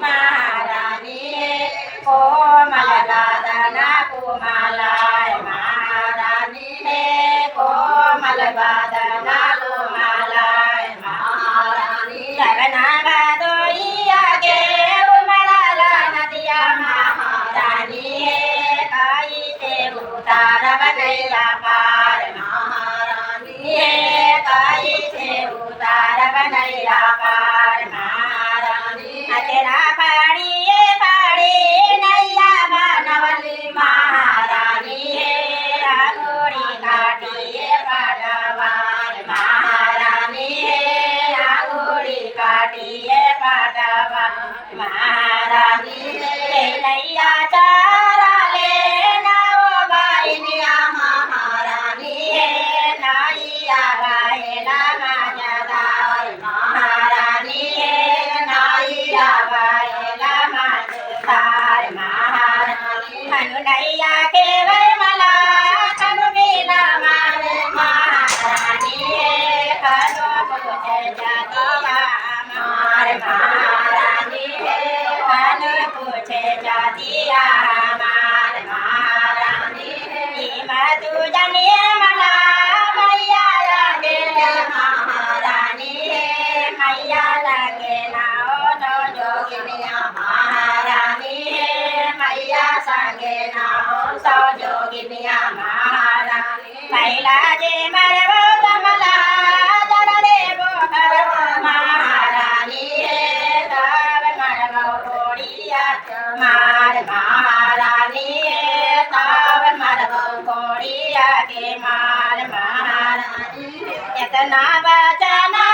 महारानी कोमल बदन कुमालाय महारानी कोमल बदन कुमालाय महारानी लगना भदोइया के उमड़ल नदिया महारानी काई ते उतार बनैया पार महारानी काई ते उतार बनैया पार महारानी तेरा पाड़िए पाड़ी नैया बनवली महारानी आंगुड़ी काटिए पाटवार महारानी आंगुड़ी काटिए पाटवार महारानी नैया चारा ले नाव बाइनिया महारानी नाइया बायला माजदार महारानी नाइया बायला माजदार महारानी हनु नैया के वै मला कनु बिना माने महारानी कनु पूछे जातिया मार महारानी कनु पूछे जातिया मार महारानी मधु जनिए मला मैया लगे महारानी मैया लगे नाओ नो जोगिनिया महारानी मैया संगे नाओ सौ जोगिनिया महारानी कैला जे मरवो कमला जर देवो करवो महारानी तब मरवो कोड़िया मार महारानी तब मरवो कोड़िया के मार महारानी इतना बचना